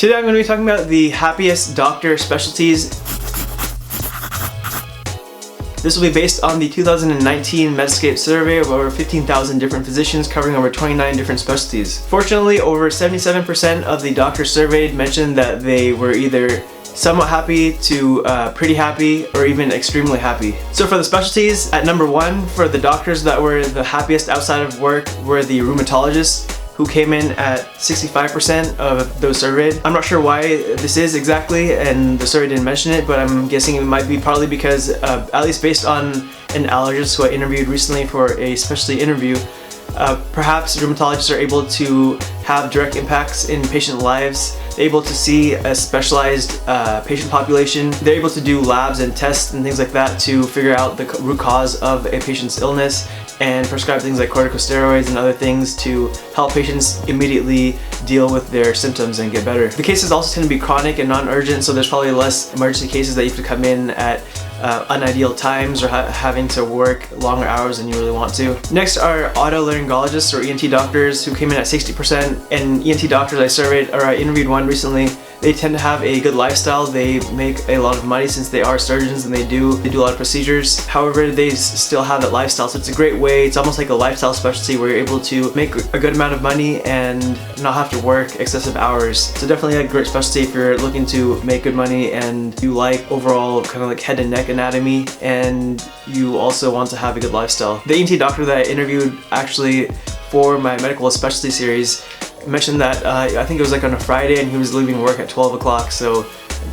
Today I'm going to be talking about the Happiest Doctor Specialties. This will be based on the 2019 Medscape survey of over 15,000 different physicians covering over 29 different specialties. Fortunately, over 77% of the doctors surveyed mentioned that they were either somewhat happy to pretty happy or even extremely happy. So for the specialties, at number 1 for the doctors that were the happiest outside of work were the rheumatologists, who came in at 65% of those surveyed. I'm not sure why this is exactly, and the survey didn't mention it, but I'm guessing it might be partly because, at least based on an allergist who I interviewed recently for a specialty interview, perhaps rheumatologists are able to have direct impacts in patient lives. They're able to see a specialized patient population. They're able to do labs and tests and things like that to figure out the root cause of a patient's illness and prescribe things like corticosteroids and other things to help patients immediately deal with their symptoms and get better. The cases also tend to be chronic and non-urgent, so there's probably less emergency cases that you have to come in at unideal times or having to work longer hours than you really want to. Next are otolaryngologists or ENT doctors, who came in at 60%, and ENT doctors I surveyed, or I interviewed one recently, they tend to have a good lifestyle. They make a lot of money since they are surgeons and they do a lot of procedures. However, they still have that lifestyle, so it's a great way. It's almost like a lifestyle specialty where you're able to make a good amount of money and not have to work excessive hours. So definitely a great specialty if you're looking to make good money and you like overall kind of like head and neck anatomy and you also want to have a good lifestyle. The ENT doctor that I interviewed actually for my medical specialty series mentioned that I think it was like on a Friday and he was leaving work at 12 o'clock, so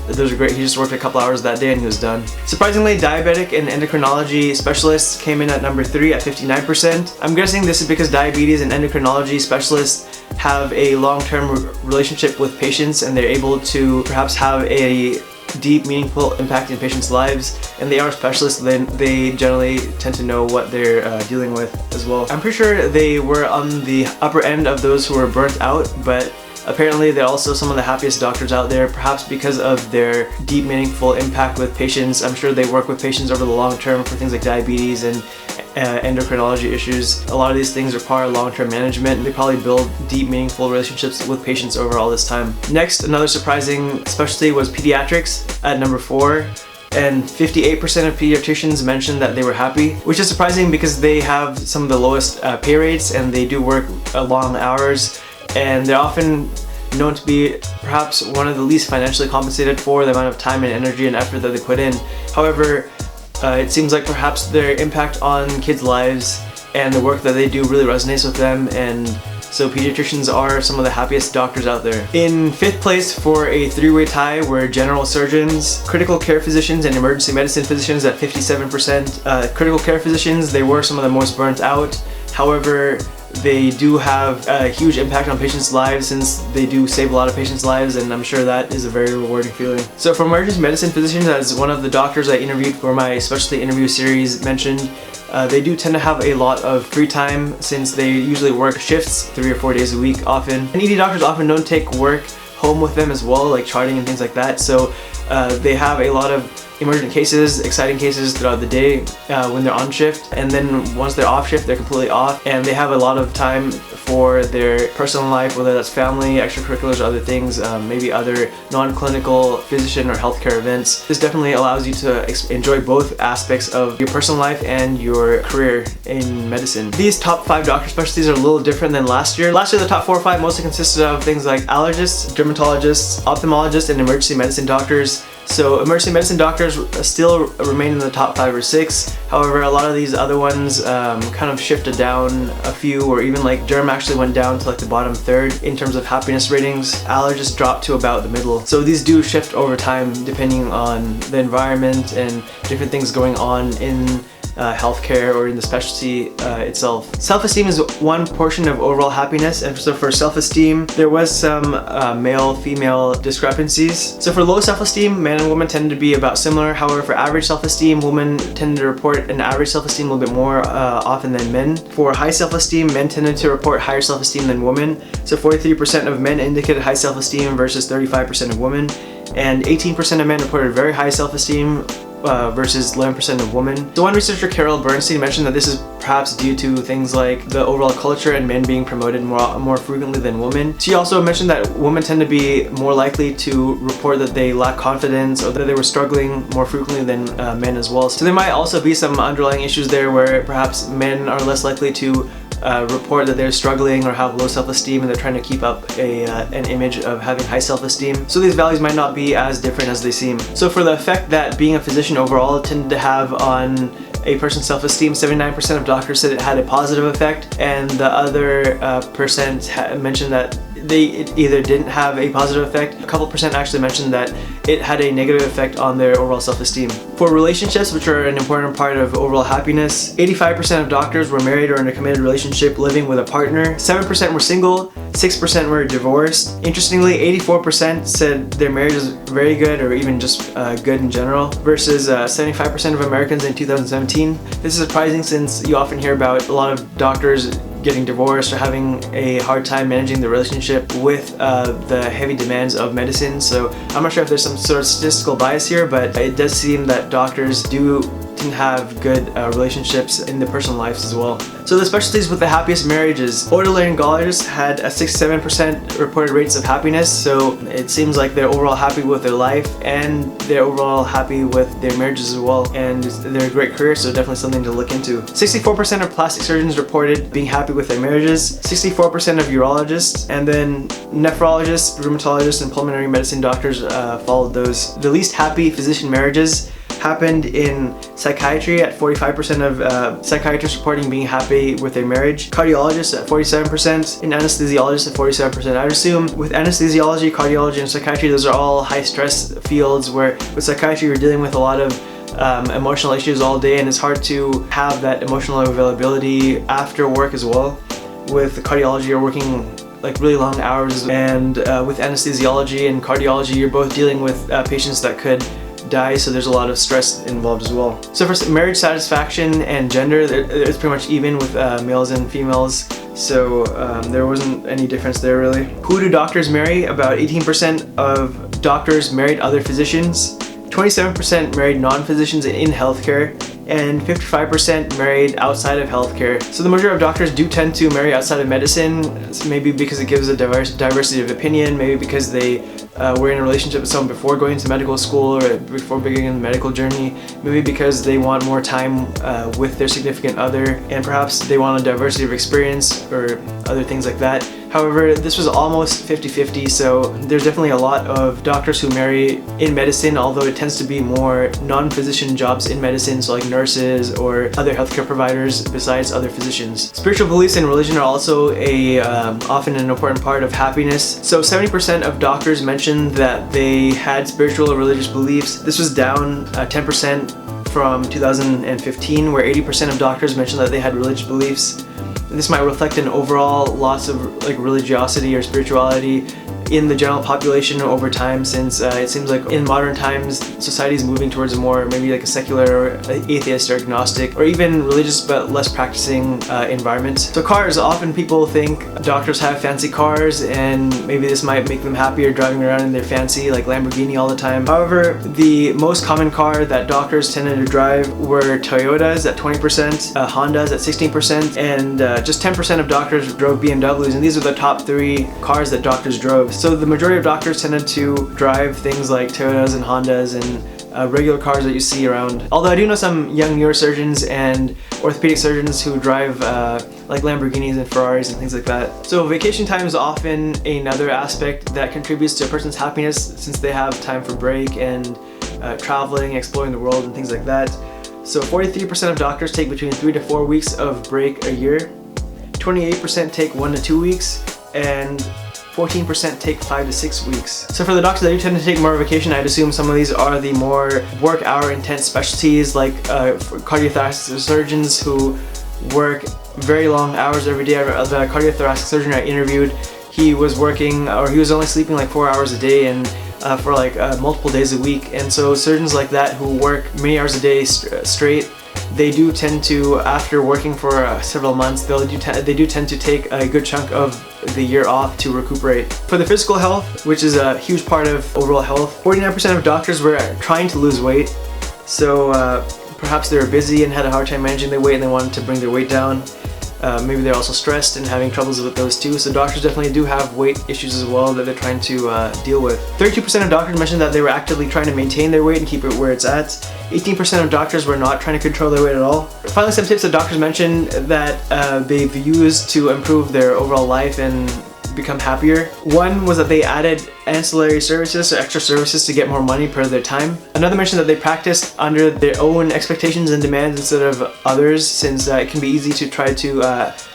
those are great. He just worked a couple hours that day and he was done. Surprisingly, diabetic and endocrinology specialists came in at number 3 at 59%. I'm guessing this is because diabetes and endocrinology specialists have a long-term relationship with patients and they're able to perhaps have a deep, meaningful impact in patients' lives, and they are specialists, then they generally tend to know what they're dealing with as well. I'm pretty sure they were on the upper end of those who were burnt out, but apparently they're also some of the happiest doctors out there, perhaps because of their deep, meaningful impact with patients. I'm sure they work with patients over the long term for things like diabetes and endocrinology issues. A lot of these things require long-term management. They probably build deep, meaningful relationships with patients over all this time. Next, another surprising specialty was pediatrics at number 4. And 58% of pediatricians mentioned that they were happy, which is surprising because they have some of the lowest pay rates and they do work long hours, and they're often known to be perhaps one of the least financially compensated for the amount of time and energy and effort that they put in. However, it seems like perhaps their impact on kids' lives and the work that they do really resonates with them, and so pediatricians are some of the happiest doctors out there. In 5th place for a 3-way tie were general surgeons, critical care physicians, and emergency medicine physicians at 57%. Critical care physicians, they were some of the most burnt out. However, they do have a huge impact on patients' lives since they do save a lot of patients' lives, and I'm sure that is a very rewarding feeling. So for emergency medicine physicians, as one of the doctors I interviewed for my specialty interview series mentioned, they do tend to have a lot of free time since they usually work shifts 3 or 4 days a week often. And ED doctors often don't take work home with them as well, like charting and things like that, so they have a lot of emergent cases, exciting cases throughout the day when they're on shift, and then once they're off shift, they're completely off, and they have a lot of time for their personal life, whether that's family, extracurriculars, or other things, maybe other non-clinical physician or healthcare events. This definitely allows you to enjoy both aspects of your personal life and your career in medicine. These top 5 doctor specialties are a little different than last year. Last year, the top 4 or 5 mostly consisted of things like allergists, dermatologists, ophthalmologists, and emergency medicine doctors. So emergency medicine doctors still remain in the top 5 or 6. However, a lot of these other ones kind of shifted down a few, or even like derm actually went down to like the bottom 3rd in terms of happiness ratings. Allergists dropped to about the middle. So these do shift over time depending on the environment and different things going on in healthcare or in the specialty itself. Self-esteem is one portion of overall happiness, and so for self-esteem there was some male-female discrepancies. So for low self-esteem, men and women tended to be about similar. However, for average self-esteem, women tended to report an average self-esteem a little bit more often than men. For high self-esteem, men tended to report higher self-esteem than women. So 43% of men indicated high self-esteem versus 35% of women, and 18% of men reported very high self-esteem versus 11% of women. So one researcher, Carol Bernstein, mentioned that this is perhaps due to things like the overall culture and men being promoted more frequently than women. She also mentioned that women tend to be more likely to report that they lack confidence or that they were struggling more frequently than men as well. So there might also be some underlying issues there where perhaps men are less likely to report that they're struggling or have low self-esteem and they're trying to keep up an image of having high self-esteem. So these values might not be as different as they seem. So for the effect that being a physician overall tended to have on a person's self-esteem, 79% of doctors said it had a positive effect, and the other percent mentioned that it either didn't have a positive effect. A couple percent actually mentioned that it had a negative effect on their overall self-esteem. For relationships, which are an important part of overall happiness, 85% of doctors were married or in a committed relationship living with a partner, 7% were single, 6% were divorced. Interestingly, 84% said their marriage is very good or even just good in general, versus 75% of Americans in 2017. This is surprising since you often hear about a lot of doctors getting divorced or having a hard time managing the relationship with the heavy demands of medicine. So I'm not sure if there's some sort of statistical bias here, but it does seem that doctors do tend to have good relationships in their personal lives as well. So the specialties with the happiest marriages: otolaryngologists had a 67% reported rates of happiness, so it seems like they're overall happy with their life and they're overall happy with their marriages as well, and they're a great career, so definitely something to look into. 64% of plastic surgeons reported being happy with their marriages, 64% of urologists, and then nephrologists, rheumatologists, and pulmonary medicine doctors followed those. The least happy physician marriages happened in psychiatry at 45% of psychiatrists reporting being happy with their marriage, cardiologists at 47%, and anesthesiologists at 47%. I would assume with anesthesiology, cardiology, and psychiatry, those are all high stress fields where with psychiatry you're dealing with a lot of emotional issues all day, and it's hard to have that emotional availability after work as well. With cardiology, you're working like really long hours, and with anesthesiology and cardiology, you're both dealing with patients that could die, so there's a lot of stress involved as well. So for marriage satisfaction and gender, it's pretty much even with males and females, so there wasn't any difference there really. Who do doctors marry? About 18% of doctors married other physicians, 27% married non-physicians in healthcare, and 55% married outside of healthcare. So the majority of doctors do tend to marry outside of medicine, maybe because it gives a diversity of opinion, maybe because they were in a relationship with someone before going to medical school or before beginning the medical journey, maybe because they want more time with their significant other, and perhaps they want a diversity of experience or other things like that. However, this was almost 50-50, so there's definitely a lot of doctors who marry in medicine, although it tends to be more non-physician jobs in medicine, so like nurses or other healthcare providers besides other physicians. Spiritual beliefs and religion are also often an important part of happiness. So 70% of doctors mentioned that they had spiritual or religious beliefs. This was down 10% from 2015, where 80% of doctors mentioned that they had religious beliefs. This might reflect an overall loss of like religiosity or spirituality in the general population over time, since it seems like in modern times society is moving towards a more maybe like a secular or atheist or agnostic or even religious but less practicing environment. So cars, often people think doctors have fancy cars and maybe this might make them happier driving around in their fancy like Lamborghini all the time. However, the most common car that doctors tended to drive were Toyotas at 20%, Hondas at 16%, and just 10% of doctors drove BMWs, and these are the top 3 cars that doctors drove. So the majority of doctors tended to drive things like Toyotas and Hondas and regular cars that you see around. Although I do know some young neurosurgeons and orthopedic surgeons who drive like Lamborghinis and Ferraris and things like that. So vacation time is often another aspect that contributes to a person's happiness, since they have time for break and traveling, exploring the world and things like that. So 43% of doctors take between 3 to 4 weeks of break a year, 28% take 1 to 2 weeks, and 14% take 5 to 6 weeks. So for the doctors that do tend to take more vacation, I'd assume some of these are the more work hour intense specialties, like cardiothoracic surgeons who work very long hours every day. The cardiothoracic surgeon I interviewed, he was working, or he was only sleeping like 4 hours a day, and for like multiple days a week. And so surgeons like that who work many hours a day straight, they do tend to, after working for several months, they do tend to take a good chunk of the year off to recuperate. For the physical health, which is a huge part of overall health, 49% of doctors were trying to lose weight, So perhaps they were busy and had a hard time managing their weight and they wanted to bring their weight down. Maybe they're also stressed and having troubles with those too. So doctors definitely do have weight issues as well that they're trying to deal with. 32% of doctors mentioned that they were actively trying to maintain their weight and keep it where it's at. 18% of doctors were not trying to control their weight at all. Finally, some tips that doctors mentioned that they've used to improve their overall life and become happier. One was that they added ancillary services or extra services to get more money per their time. Another mentioned that they practiced under their own expectations and demands instead of others, since it can be easy to try to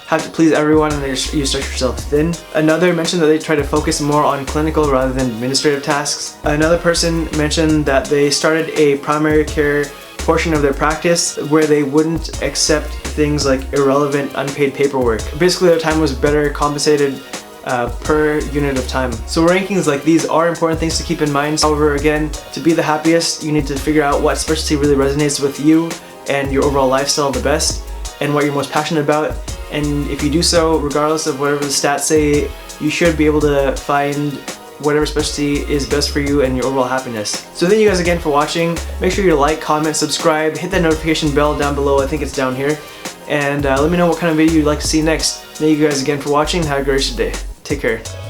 have to please everyone and you stretch yourself thin. Another mentioned that they try to focus more on clinical rather than administrative tasks. Another person mentioned that they started a primary care portion of their practice where they wouldn't accept things like irrelevant unpaid paperwork. Basically, their time was better compensated per unit of time. So rankings like these are important things to keep in mind. However, again, to be the happiest, you need to figure out what specialty really resonates with you and your overall lifestyle the best and what you're most passionate about. And if you do so, regardless of whatever the stats say, you should be able to find whatever specialty is best for you and your overall happiness. So thank you guys again for watching. Make sure you like, comment, subscribe, hit that notification bell down below. I think it's down here. And let me know what kind of video you'd like to see next. Thank you guys again for watching. Have a great day. Take care.